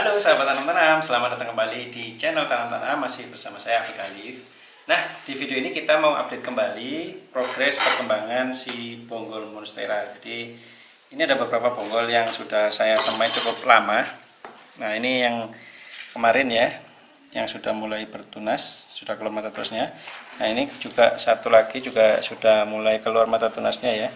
Halo sahabat tanam-tanam, selamat datang kembali di channel Tanam-Tanam, masih bersama saya Apik Alif. Nah, di video ini kita mau update kembali progres perkembangan si bonggol monstera. Jadi ini ada beberapa bonggol yang sudah saya semai cukup lama. Nah, ini yang kemarin ya, yang sudah mulai bertunas, sudah keluar mata tunasnya. Nah, ini juga satu lagi juga sudah mulai keluar mata tunasnya ya.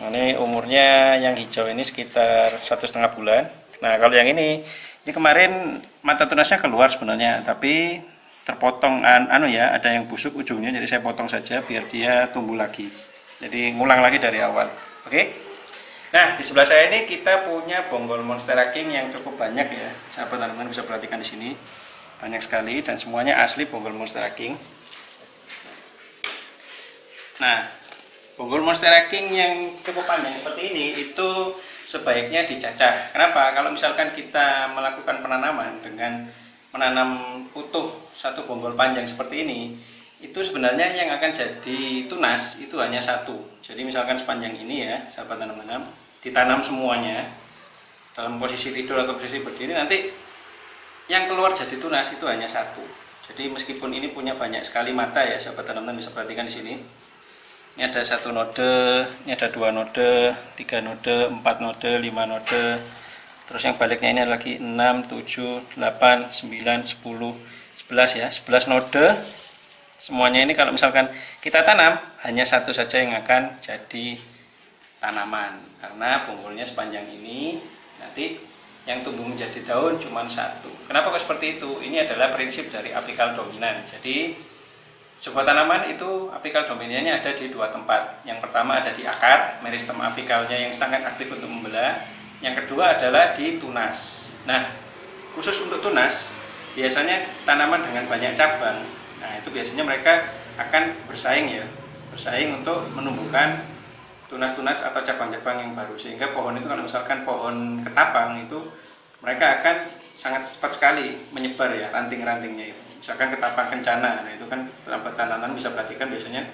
Nah, ini umurnya yang hijau ini sekitar 1,5 bulan. Nah, kalau yang ini kemarin mata tunasnya keluar sebenarnya, tapi terpotong ada yang busuk ujungnya, jadi saya potong saja biar dia tumbuh lagi. Jadi ngulang lagi dari awal. Oke. Nah, di sebelah saya ini kita punya bonggol monstera king yang cukup banyak ya. Sahabat teman-teman bisa perhatikan di sini. Banyak sekali dan semuanya asli bonggol monstera king. Nah, bonggol monstera king yang cukup panjang seperti ini itu sebaiknya dicacah. Kenapa? Kalau misalkan kita melakukan penanaman dengan menanam utuh satu bonggol panjang seperti ini, itu sebenarnya yang akan jadi tunas itu hanya satu. Jadi misalkan sepanjang ini ya, sahabat tanam-tanam, ditanam semuanya dalam posisi tidur atau posisi berdiri, nanti yang keluar jadi tunas itu hanya satu. Jadi meskipun ini punya banyak sekali mata ya, sahabat tanam-tanam bisa perhatikan di sini. Ini ada 1 node, ini ada 2 node, 3 node, 4 node, 5 node. Terus yang baliknya ini ada lagi 6, 7, 8, 9, 10, 11 ya, 11 node. Semuanya ini kalau misalkan kita tanam, hanya satu saja yang akan jadi tanaman. Karena bonggolnya sepanjang ini, nanti yang tumbuh menjadi daun cuma satu. Kenapa kok seperti itu? Ini adalah prinsip dari apikal dominan. Jadi sebuah tanaman itu apikal dominannya ada di 2 tempat. Yang pertama ada di akar, meristem apikalnya yang sangat aktif untuk membelah. Yang kedua adalah di tunas. Nah, khusus untuk tunas, biasanya tanaman dengan banyak cabang. Nah, itu biasanya mereka akan bersaing ya, bersaing untuk menumbuhkan tunas-tunas atau cabang-cabang yang baru. Sehingga pohon itu kalau misalkan pohon ketapang itu mereka akan sangat cepat sekali menyebar ya ranting-rantingnya itu. Misalkan ketapang kencana, nah itu kan tempat tanaman bisa perhatikan biasanya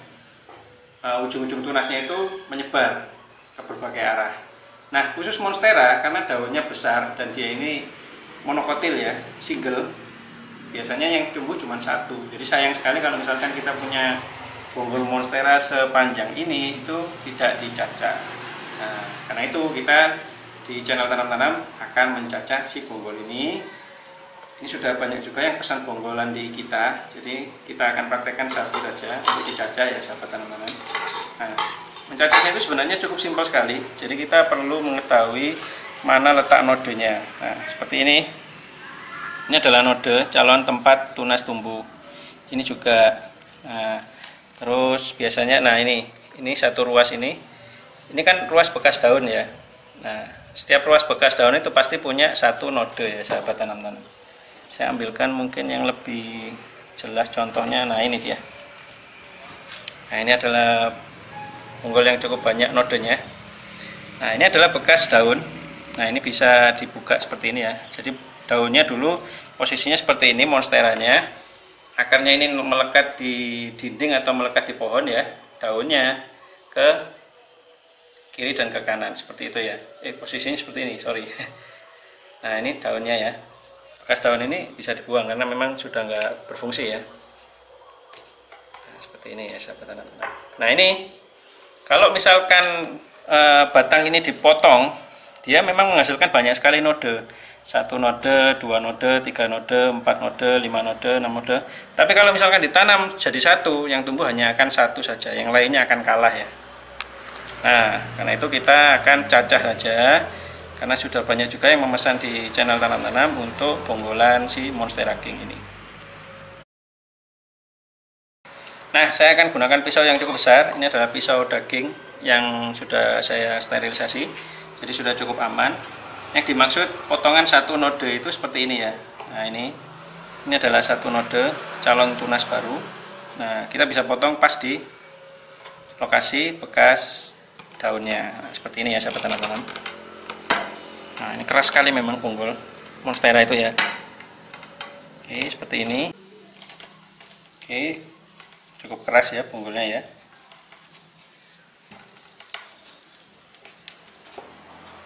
ujung-ujung tunasnya itu menyebar ke berbagai arah. Nah, khusus monstera karena daunnya besar dan dia ini monokotil ya, single, biasanya yang tumbuh cuma satu. Jadi sayang sekali kalau misalkan kita punya bonggol monstera sepanjang ini itu tidak dicacah. Nah, karena itu kita di channel Tanam-Tanam akan mencacah si bonggol ini. Ini sudah banyak juga yang pesan bonggolan di kita, jadi kita akan praktekkan satu saja untuk dicacah ya sahabat tanam-tanam. Nah, mencacahnya itu sebenarnya cukup simpel sekali, jadi kita perlu mengetahui mana letak nodenya. Nah, seperti ini adalah node calon tempat tunas tumbuh. Ini juga, nah, terus biasanya, nah ini satu ruas ini kan ruas bekas daun ya. Nah, setiap ruas bekas daun itu pasti punya satu node ya sahabat tanam-tanam. Saya ambilkan mungkin yang lebih jelas contohnya. Nah, ini dia. Nah, ini adalah bonggol yang cukup banyak nodenya. Nah, ini adalah bekas daun. Nah, ini bisa dibuka seperti ini ya. Jadi daunnya dulu posisinya seperti ini monsteranya. Akarnya ini melekat di dinding atau melekat di pohon ya. Daunnya ke kiri dan ke kanan seperti itu ya. Posisinya seperti ini, sorry. Nah, ini daunnya ya. Bekas daun ini bisa dibuang karena memang sudah nggak berfungsi ya. Nah, seperti ini ya sahabat tanam-tanam. Nah, ini kalau misalkan batang ini dipotong, dia memang menghasilkan banyak sekali node. 1 node, 2 node, 3 node, 4 node, 5 node, 6 node. Tapi kalau misalkan ditanam jadi satu, yang tumbuh hanya akan satu saja, yang lainnya akan kalah ya. Nah, karena itu kita akan cacah saja. Karena sudah banyak juga yang memesan di channel Tanam-Tanam untuk bonggolan si monstera king ini. Nah, saya akan gunakan pisau yang cukup besar. Ini adalah pisau daging yang sudah saya sterilisasi, jadi sudah cukup aman. Yang dimaksud potongan satu node itu seperti ini ya. Nah, ini adalah satu node calon tunas baru. Nah, kita bisa potong pas di lokasi bekas daunnya. Nah, seperti ini ya sahabat tanam-tanam. Nah, ini keras sekali memang bonggol monstera itu ya. Oke, seperti ini. Oke, cukup keras ya bonggolnya ya.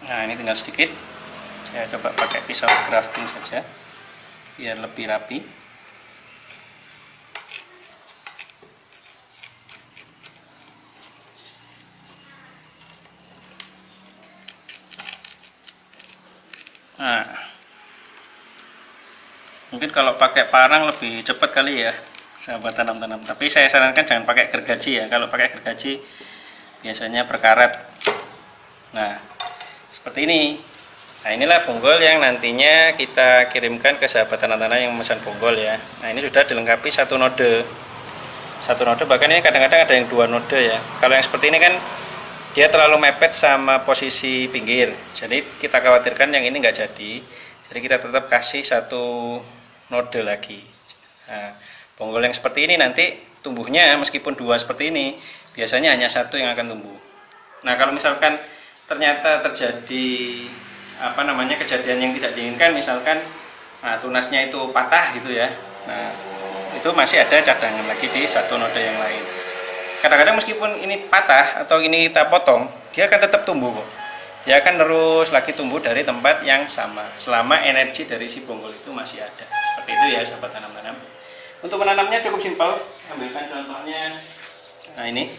Nah, ini tinggal sedikit. Saya coba pakai pisau grafting saja biar lebih rapi. Nah, mungkin kalau pakai parang lebih cepat kali ya sahabat tanam-tanam, tapi saya sarankan jangan pakai gergaji ya. Kalau pakai gergaji biasanya berkarat. Nah, seperti ini. Nah, inilah bonggol yang nantinya kita kirimkan ke sahabat tanam-tanam yang memesan bonggol ya. Nah, ini sudah dilengkapi satu node, bahkan ini kadang-kadang ada yang 2 node ya. Kalau yang seperti ini kan dia terlalu mepet sama posisi pinggir, jadi kita khawatirkan yang ini nggak jadi. Jadi kita tetap kasih 1 node lagi. Nah, bonggol yang seperti ini nanti tumbuhnya meskipun 2 seperti ini, biasanya hanya 1 yang akan tumbuh. Nah, kalau misalkan ternyata terjadi kejadian yang tidak diinginkan, misalkan tunasnya itu patah gitu ya, nah itu masih ada cadangan lagi di 1 node yang lain. Kadang-kadang meskipun ini patah atau ini kita potong, dia akan tetap tumbuh kok. Dia akan terus lagi tumbuh dari tempat yang sama selama energi dari si bonggol itu masih ada. Seperti itu ya sahabat tanam-tanam. Untuk menanamnya cukup simpel. Ambilkan contohnya. Nah, ini.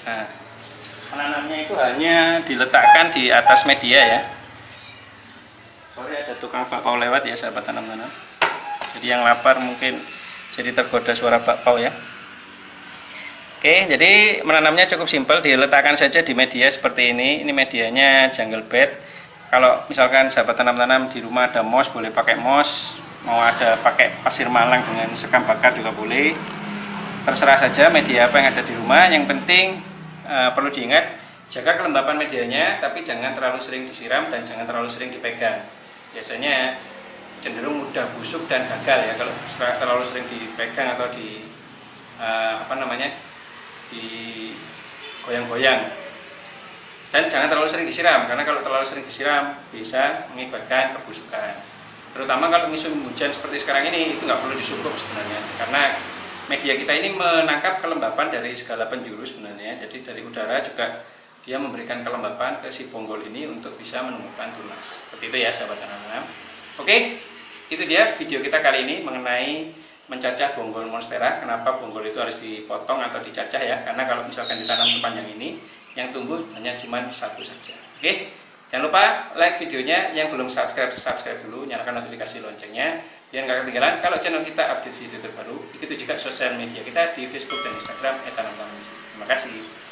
Nah, menanamnya itu hanya diletakkan di atas media ya. Sorry, ada tukang bakpao lewat ya sahabat tanam-tanam. Jadi yang lapar mungkin jadi tergoda suara bakpao ya. Oke, jadi menanamnya cukup simpel, diletakkan saja di media seperti ini. Ini medianya jungle bed. Kalau misalkan sahabat tanam-tanam di rumah ada moss, boleh pakai moss. Mau ada pakai pasir malang dengan sekam bakar juga boleh. Terserah saja media apa yang ada di rumah. Yang penting perlu diingat, jaga kelembapan medianya, tapi jangan terlalu sering disiram dan jangan terlalu sering dipegang. Biasanya cenderung mudah busuk dan gagal ya kalau terlalu sering dipegang atau digoyang-goyang. Dan jangan terlalu sering disiram, karena kalau terlalu sering disiram bisa mengakibatkan kebusukan. Terutama kalau musim hujan seperti sekarang ini, itu nggak perlu disukup sebenarnya, karena media kita ini menangkap kelembapan dari segala penjuru sebenarnya. Jadi dari udara juga dia memberikan kelembapan ke si bonggol ini untuk bisa menumbuhkan tunas. Seperti itu ya sahabat tanam-tanam. Oke, itu dia video kita kali ini mengenai mencacah bonggol monstera. Kenapa bonggol itu harus dipotong atau dicacah ya? Karena kalau misalkan ditanam sepanjang ini, yang tumbuh hanya cuma 1 saja. Oke, jangan lupa like videonya. Yang belum subscribe dulu, nyalakan notifikasi loncengnya biar nggak ketinggalan kalau channel kita update video terbaru. Ikuti juga sosial media kita di Facebook dan Instagram @tanamtanam. Terima kasih.